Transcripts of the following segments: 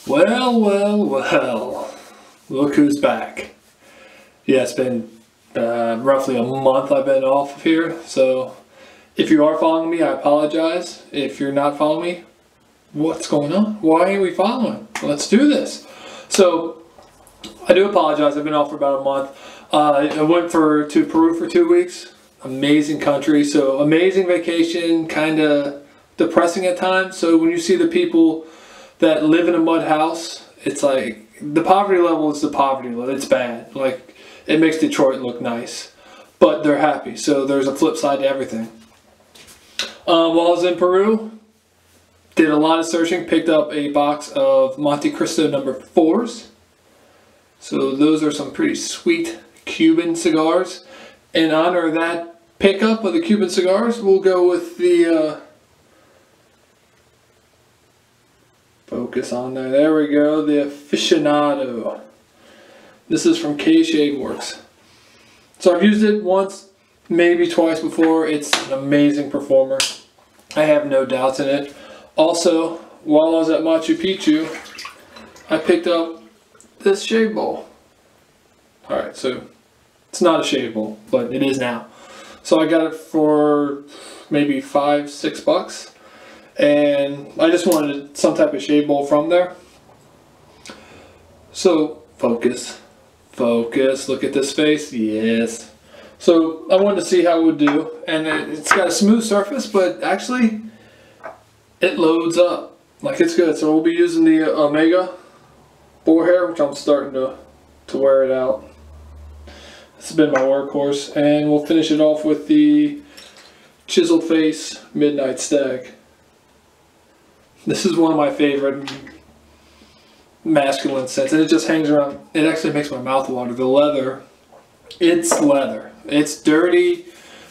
Well, well, well. Look who's back. Yeah, it's been roughly a month I've been off of here, so if you are following me, I apologize. If you're not following me, what's going on? Why ain't we following? Let's do this. So, I do apologize. I've been off for about a month. I went to Peru for 2 weeks. Amazing country. So, amazing vacation, kind of depressing at times. So, when you see the people that live in a mud house, it's like, the poverty level is the poverty level. It's bad. Like, it makes Detroit look nice. But they're happy. So, there's a flip side to everything. While I was in Peru, did a lot of searching, picked up a box of Monte Cristo No. 4s. So those are some pretty sweet Cuban cigars. In honor of that pickup of the Cuban cigars, we'll go with the focus on there. There we go, the Aficionado. This is from Worx. So I've used it once, maybe twice before. It's an amazing performer. I have no doubts in it. Also, while I was at Machu Picchu, I picked up this shave bowl. Alright, so it's not a shave bowl, but it is now. So I got it for maybe $5-6, and I just wanted some type of shave bowl from there. So, focus, look at this face, yes. So I wanted to see how it would do, and it's got a smooth surface, but actually it loads up like it's good. So we'll be using the Omega Boarhair, which I'm starting to wear it out. This has been my workhorse, and we'll finish it off with the Chiseled Face Midnight Stag. This is one of my favorite masculine scents, and it just hangs around. It actually makes my mouth water. The leather, it's leather. It's dirty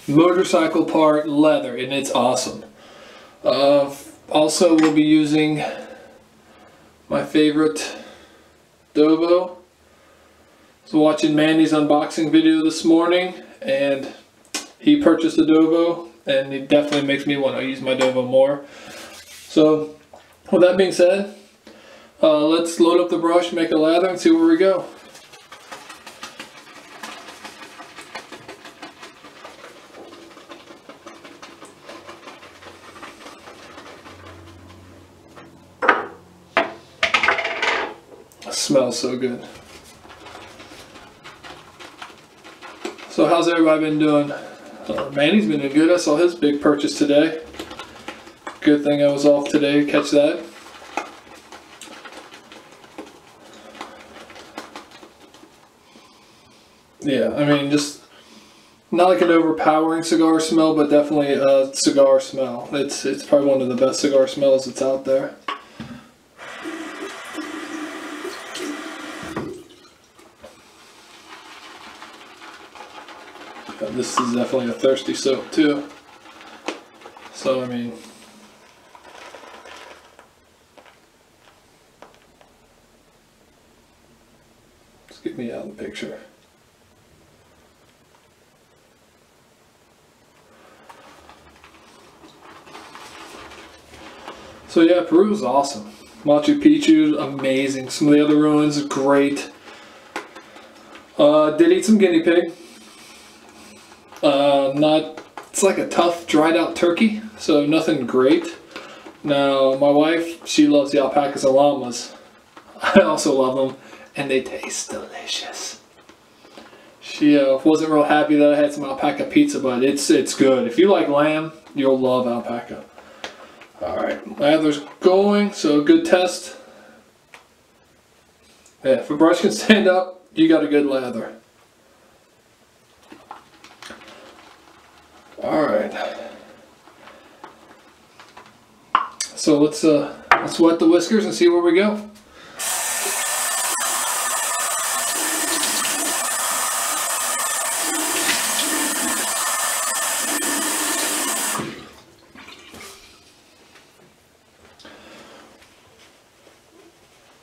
motorcycle part leather, and it's awesome. Also, we'll be using my favorite Dovo. I was watching Mandy's unboxing video this morning, and he purchased a Dovo, and it definitely makes me want to use my Dovo more. So, with that being said, let's load up the brush, make a lather, and see where we go. Smells so good. So how's everybody been doing? Manny's been doing good. I saw his big purchase today. Good thing I was off today to catch that. Yeah, I mean, just not like an overpowering cigar smell, but definitely a cigar smell. It's probably one of the best cigar smells that's out there. This is definitely a thirsty soap too. So I mean, let's get me out of the picture. So yeah, Peru is awesome. Machu Picchu, amazing. Some of the other ruins are great. Did eat some guinea pig. It's like a tough dried out turkey, so nothing great. Now my wife, she loves the alpacas and llamas. I also love them, and they taste delicious. She wasn't real happy that I had some alpaca pizza, but it's good. If you like lamb, you'll love alpaca. Alright, lather's going, so good test. Yeah, if a brush can stand up, you got a good lather. Alright, so let's wet the whiskers and see where we go.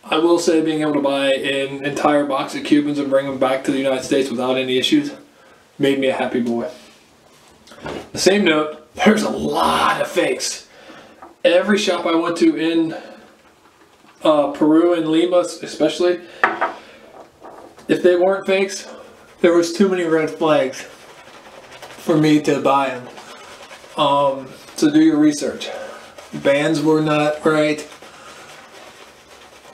I will say being able to buy an entire box of Cubans and bring them back to the United States without any issues made me a happy boy. The same note, there's a lot of fakes. Every shop I went to in Peru and Lima especially, if they weren't fakes, there was too many red flags for me to buy them. So do your research. Bands were not right.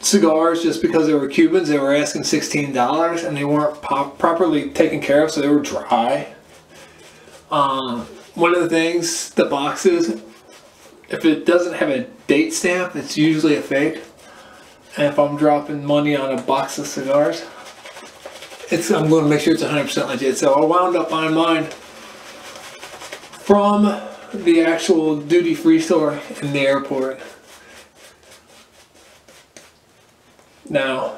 Cigars, just because they were Cubans, they were asking $16 and they weren't properly taken care of, so they were dry. One of the things, the boxes, if it doesn't have a date stamp, it's usually a fake. And if I'm dropping money on a box of cigars, I'm going to make sure it's 100% legit. So I wound up buying mine from the actual duty-free store in the airport. Now,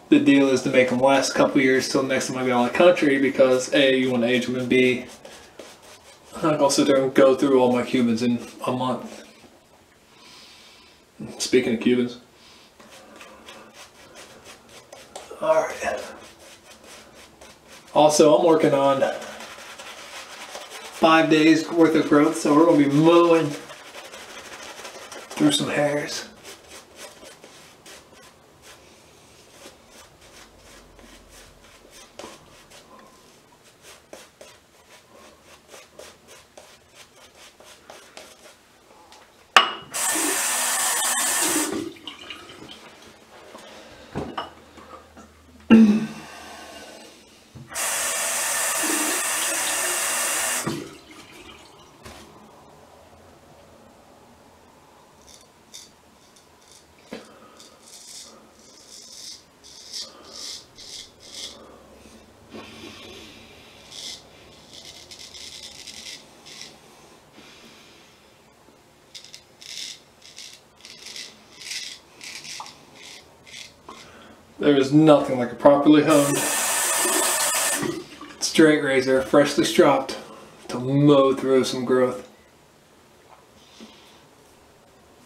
the deal is to make them last a couple years till next time I go out of the country, because A, you want to age them, and B, I'm not going to sit there and go through all my Cubans in a month. Speaking of Cubans. Alright. Also, I'm working on 5 days worth of growth, so we're going to be mowing through some hairs. There is nothing like a properly honed straight razor, freshly stropped, to mow through some growth.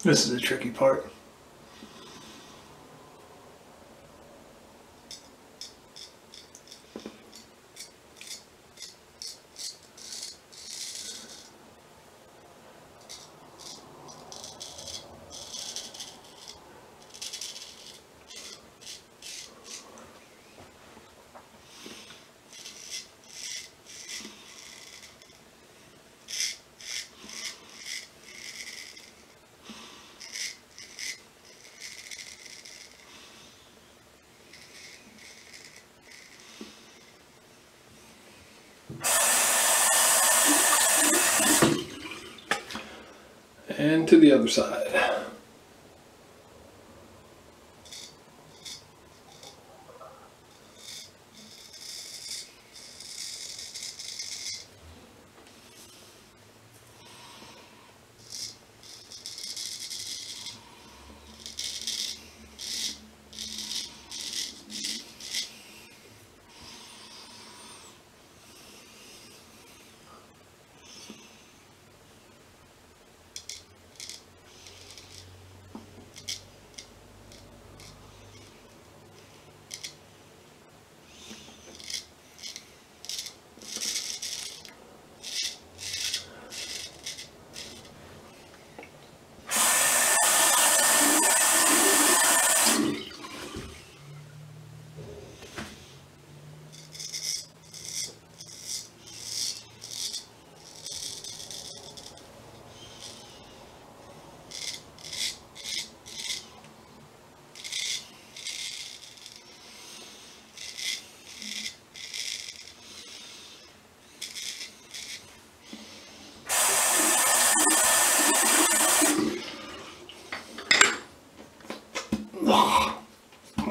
This is the tricky part. And to the other side.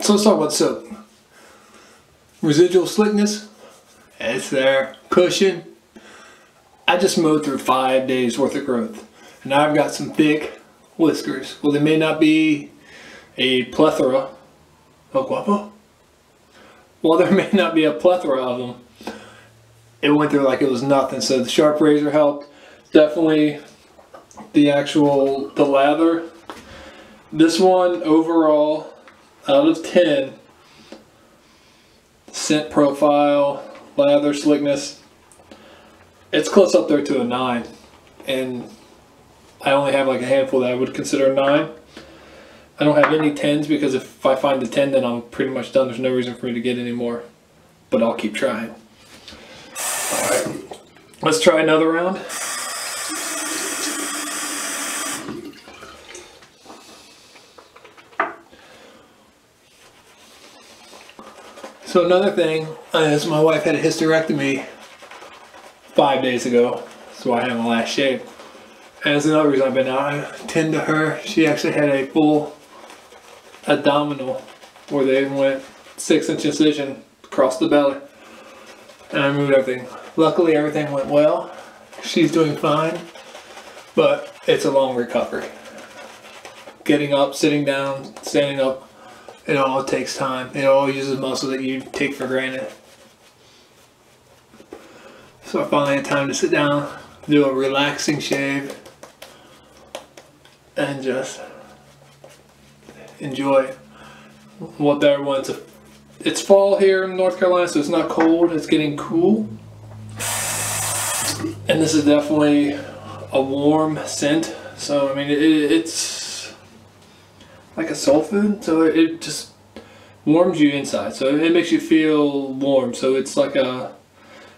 So let's talk about soap. Residual slickness, it's there. Cushion. I just mowed through 5 days worth of growth. And now I've got some thick whiskers. Well, they may not be a plethora. Oh, guapo? Well, there may not be a plethora of them. It went through like it was nothing. So the sharp razor helped. Definitely the lather. This one overall, out of 10, scent profile, lather slickness, it's close up there to a 9. And I only have like a handful that I would consider a 9. I don't have any 10s because if I find the 10, then I'm pretty much done. There's no reason for me to get any more, but I'll keep trying. All right, let's try another round. So another thing is my wife had a hysterectomy 5 days ago, so I had my last shave. And that's another reason I've been out. I tend to her. She actually had a full abdominal where they went 6-inch incision across the belly. And I removed everything. Luckily everything went well. She's doing fine, but it's a long recovery. Getting up, sitting down, standing up, it all takes time. It all uses muscle that you take for granted. So I finally had time to sit down, do a relaxing shave, and just enjoy it. What better one? It's fall here in North Carolina, so it's not cold, it's getting cool. And this is definitely a warm scent. So I mean, it's like a soul food, so it just warms you inside. So it makes you feel warm. So it's like a,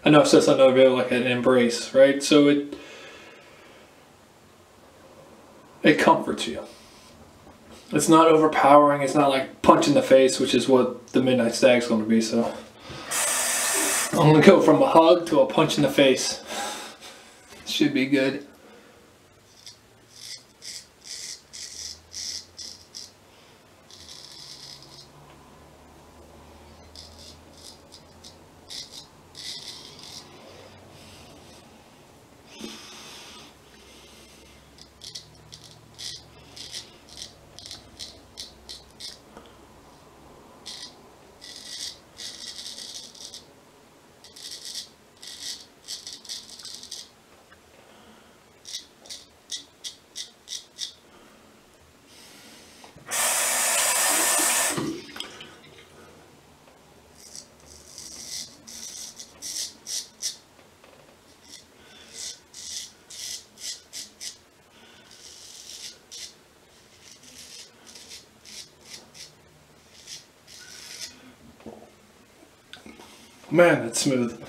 I know it says another video, like an embrace, right? So it comforts you. It's not overpowering. It's not like punch in the face, which is what the Midnight Stag's going to be. So I'm going to go from a hug to a punch in the face. Should be good. Man, that's smooth.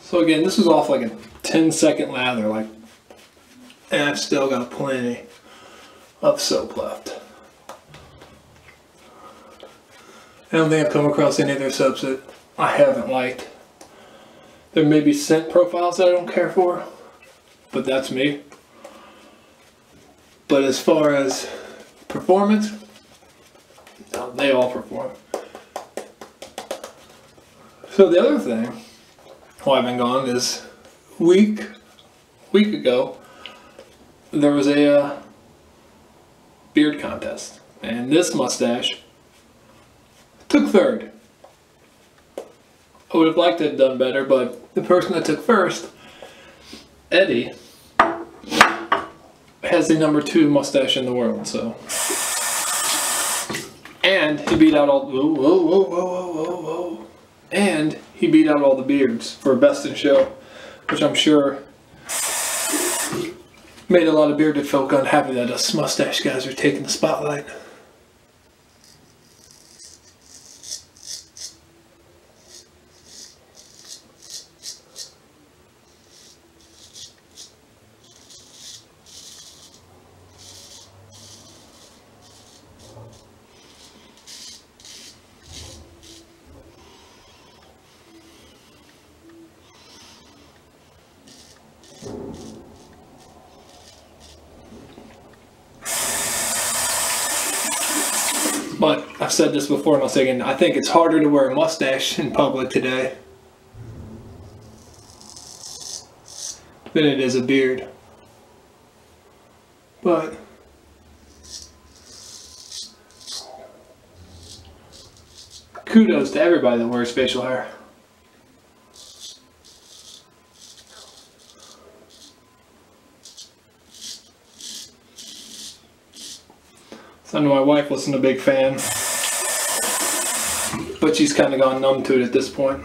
So again, this is off like a 10-second lather, like, and I've still got plenty of soap left. I don't think I've come across any of their soaps that I haven't liked. There may be scent profiles that I don't care for, but that's me. But as far as performance, no, they all perform. So the other thing, while I've been gone, is week ago, there was a beard contest, and this mustache took third. I would have liked to have done better, but the person that took first, Eddie, has the #2 mustache in the world. So, and he beat out all. Whoa. And he beat out all the beards for best in show, which I'm sure made a lot of bearded folk unhappy that us mustache guys are taking the spotlight. But I've said this before and I'll say again, I think it's harder to wear a mustache in public today than it is a beard. But kudos to everybody that wears facial hair. So I know my wife wasn't a big fan, but she's kind of gone numb to it at this point.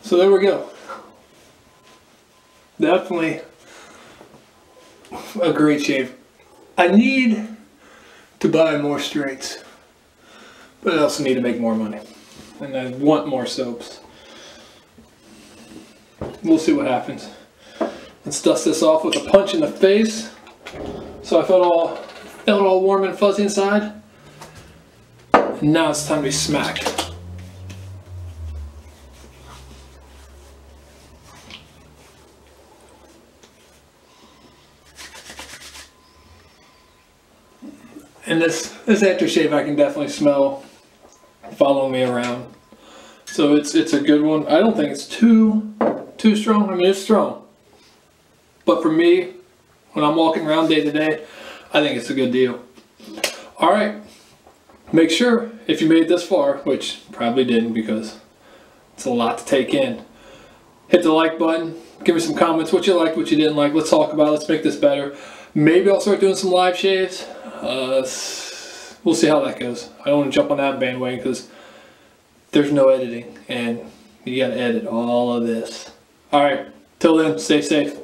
So there we go. Definitely a great shave. I need to buy more straights, but I also need to make more money. And I want more soaps. We'll see what happens. Let's dust this off with a punch in the face. So I felt all warm and fuzzy inside. And now it's time to be smacked. And this aftershave I can definitely smell following me around. So it's a good one. I don't think it's too strong. I mean, it's strong. But for me, when I'm walking around day to day, I think it's a good deal. Alright. Make sure, if you made it this far, which probably didn't because it's a lot to take in, hit the like button. Give me some comments, what you liked, what you didn't like. Let's talk about it. Let's make this better. Maybe I'll start doing some live shaves. We'll see how that goes. I don't want to jump on that bandwagon because there's no editing and you got to edit all of this. Alright, till then, stay safe.